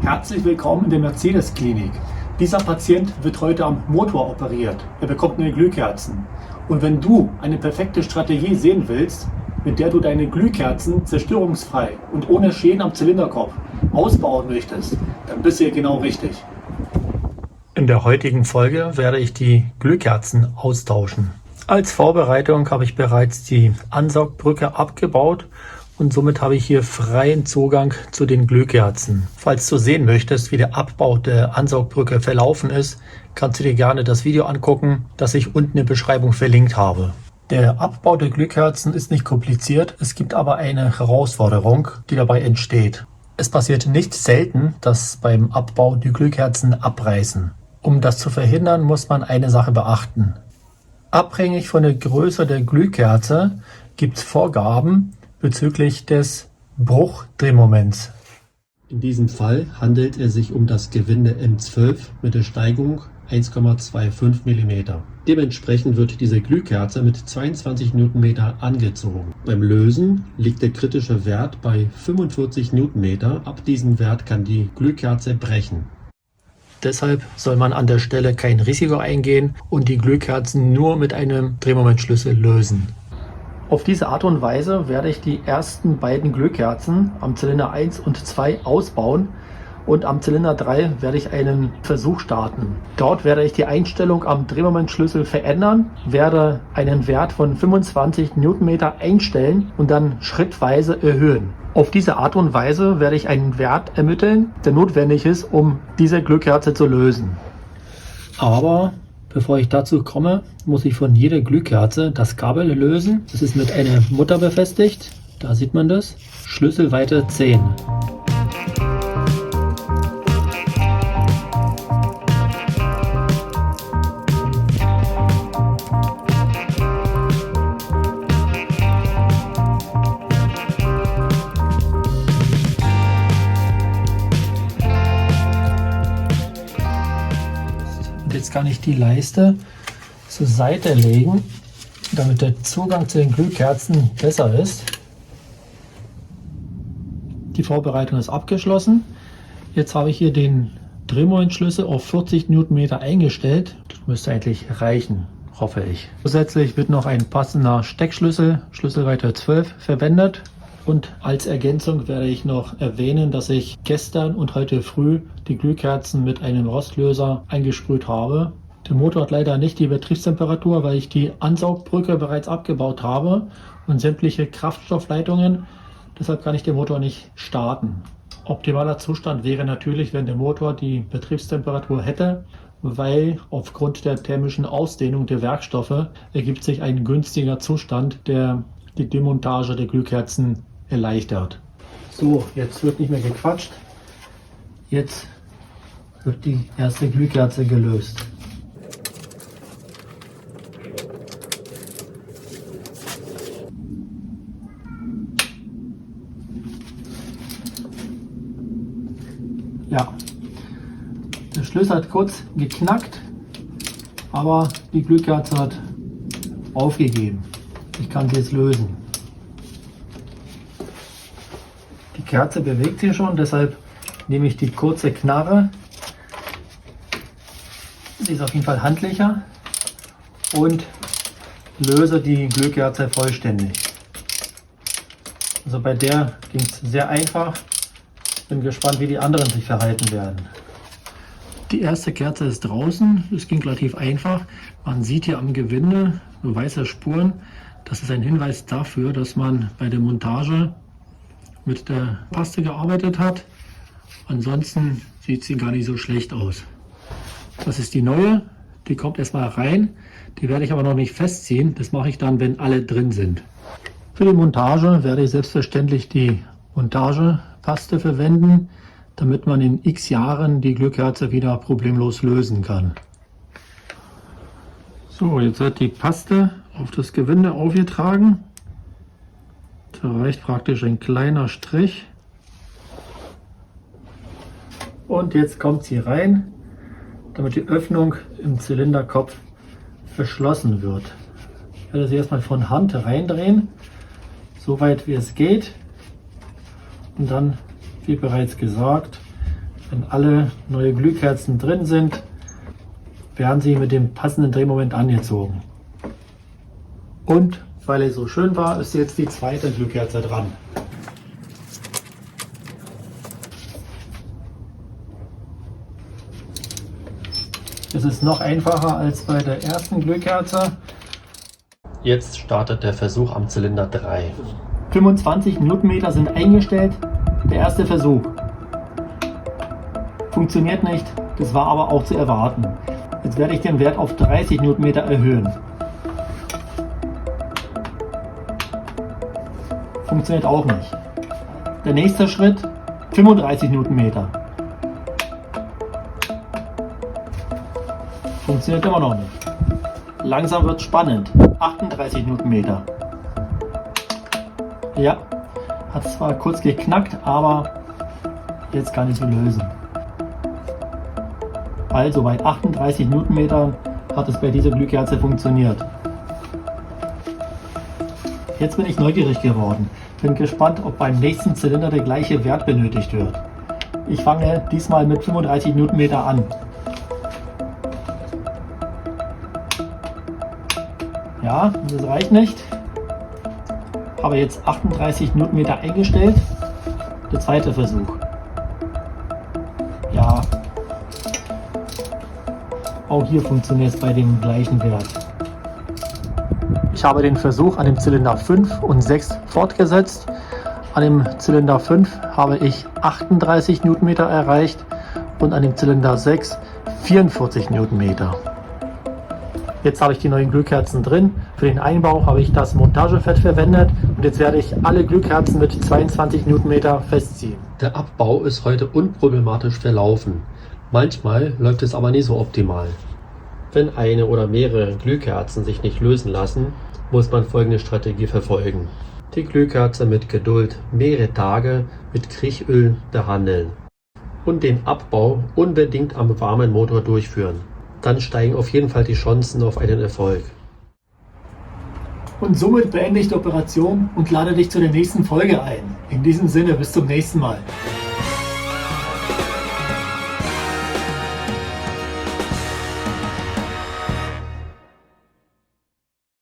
Herzlich willkommen in der Mercedes-Klinik. Dieser Patient wird heute am Motor operiert. Er bekommt neue Glühkerzen. Und wenn du eine perfekte Strategie sehen willst, mit der du deine Glühkerzen zerstörungsfrei und ohne Schäden am Zylinderkopf ausbauen möchtest, dann bist du hier genau richtig. In der heutigen Folge werde ich die Glühkerzen austauschen. Als Vorbereitung habe ich bereits die Ansaugbrücke abgebaut und somit habe ich hier freien Zugang zu den Glühkerzen. Falls du sehen möchtest, wie der Abbau der Ansaugbrücke verlaufen ist, kannst du dir gerne das Video angucken, das ich unten in der Beschreibung verlinkt habe. Der Abbau der Glühkerzen ist nicht kompliziert, es gibt aber eine Herausforderung, die dabei entsteht. Es passiert nicht selten, dass beim Abbau die Glühkerzen abreißen. Um das zu verhindern, muss man eine Sache beachten. Abhängig von der Größe der Glühkerze gibt es Vorgaben bezüglich des Bruchdrehmoments. In diesem Fall handelt es sich um das Gewinde M12 mit der Steigung 1,25 mm. Dementsprechend wird diese Glühkerze mit 22 Nm angezogen. Beim Lösen liegt der kritische Wert bei 45 Nm. Ab diesem Wert kann die Glühkerze brechen. Deshalb soll man an der Stelle kein Risiko eingehen und die Glühkerzen nur mit einem Drehmomentschlüssel lösen. Auf diese Art und Weise werde ich die ersten beiden Glühkerzen am Zylinder 1 und 2 ausbauen und am Zylinder 3 werde ich einen Versuch starten. Dort werde ich die Einstellung am Drehmomentschlüssel verändern, werde einen Wert von 25 Newtonmeter einstellen und dann schrittweise erhöhen. Auf diese Art und Weise werde ich einen Wert ermitteln, der notwendig ist, um diese Glühkerze zu lösen. Aber bevor ich dazu komme, muss ich von jeder Glühkerze das Kabel lösen. Das ist mit einer Mutter befestigt. Da sieht man das. Schlüsselweite 10. Jetzt kann ich die Leiste zur Seite legen, damit der Zugang zu den Glühkerzen besser ist. Die Vorbereitung ist abgeschlossen. Jetzt habe ich hier den Drehmomentschlüssel auf 40 Newtonmeter eingestellt. Das müsste eigentlich reichen, hoffe ich. Zusätzlich wird noch ein passender Steckschlüssel, Schlüsselweite 12, verwendet. Und als Ergänzung werde ich noch erwähnen, dass ich gestern und heute früh die Glühkerzen mit einem Rostlöser eingesprüht habe. Der Motor hat leider nicht die Betriebstemperatur, weil ich die Ansaugbrücke bereits abgebaut habe und sämtliche Kraftstoffleitungen. Deshalb kann ich den Motor nicht starten. Optimaler Zustand wäre natürlich, wenn der Motor die Betriebstemperatur hätte, weil aufgrund der thermischen Ausdehnung der Werkstoffe ergibt sich ein günstiger Zustand, der die Demontage der Glühkerzen erleichtert. So, jetzt wird nicht mehr gequatscht. Jetzt wird die erste Glühkerze gelöst. Ja, der Schlüssel hat kurz geknackt, aber die Glühkerze hat aufgegeben. Ich kann sie jetzt lösen. Die Kerze bewegt sich schon, deshalb nehme ich die kurze Knarre. Sie ist auf jeden Fall handlicher und löse die Glühkerze vollständig. Also bei der ging es sehr einfach. Bin gespannt, wie die anderen sich verhalten werden. Die erste Kerze ist draußen. Es ging relativ einfach. Man sieht hier am Gewinde so weiße Spuren. Das ist ein Hinweis dafür, dass man bei der Montage mit der Paste gearbeitet hat. Ansonsten sieht sie gar nicht so schlecht aus. Das ist die neue. Die kommt erstmal rein. Die werde ich aber noch nicht festziehen. Das mache ich dann, wenn alle drin sind. Für die Montage werde ich selbstverständlich die Montagepaste verwenden, damit man in x Jahren die Glühkerze wieder problemlos lösen kann. So, jetzt wird die Paste auf das Gewinde aufgetragen. Da reicht praktisch ein kleiner Strich. Und jetzt kommt sie rein, damit die Öffnung im Zylinderkopf verschlossen wird. Ich werde sie erstmal von Hand reindrehen, so weit wie es geht. Und dann, wie bereits gesagt, Wenn alle neue Glühkerzen drin sind, werden sie mit dem passenden Drehmoment angezogen. Und weil es so schön war, ist jetzt die zweite Glühkerze dran. Es ist noch einfacher als bei der ersten Glühkerze. Jetzt startet der Versuch am Zylinder 3. 25 Newtonmeter sind eingestellt. Der erste Versuch. Funktioniert nicht, das war aber auch zu erwarten. Jetzt werde ich den Wert auf 30 Newtonmeter erhöhen. Funktioniert auch nicht. Der nächste Schritt, 35 Newtonmeter. Funktioniert immer noch nicht. Langsam wird es spannend. 38 Newtonmeter. Ja, hat zwar kurz geknackt, aber jetzt kann ich sie lösen. Also bei 38 Newtonmetern hat es bei dieser Glühkerze funktioniert. Jetzt bin ich neugierig geworden. Bin gespannt, ob beim nächsten Zylinder der gleiche Wert benötigt wird. Ich fange diesmal mit 35 Newtonmeter an. Ja, das reicht nicht. Habe jetzt 38 Newtonmeter eingestellt. Der zweite Versuch. Ja. Auch hier funktioniert es bei dem gleichen Wert. Ich habe den Versuch an dem Zylinder 5 und 6 fortgesetzt. An dem Zylinder 5 habe ich 38 Newtonmeter erreicht und an dem Zylinder 6 44 Newtonmeter. Jetzt habe ich die neuen Glühkerzen drin. Für den Einbau habe ich das Montagefett verwendet und jetzt werde ich alle Glühkerzen mit 22 Newtonmeter festziehen. Der Abbau ist heute unproblematisch verlaufen. Manchmal läuft es aber nicht so optimal. Wenn eine oder mehrere Glühkerzen sich nicht lösen lassen, muss man folgende Strategie verfolgen. Die Glühkerze mit Geduld mehrere Tage mit Kriechöl behandeln und den Abbau unbedingt am warmen Motor durchführen. Dann steigen auf jeden Fall die Chancen auf einen Erfolg. Und somit beende ich die Operation und lade dich zu der nächsten Folge ein. In diesem Sinne, bis zum nächsten Mal.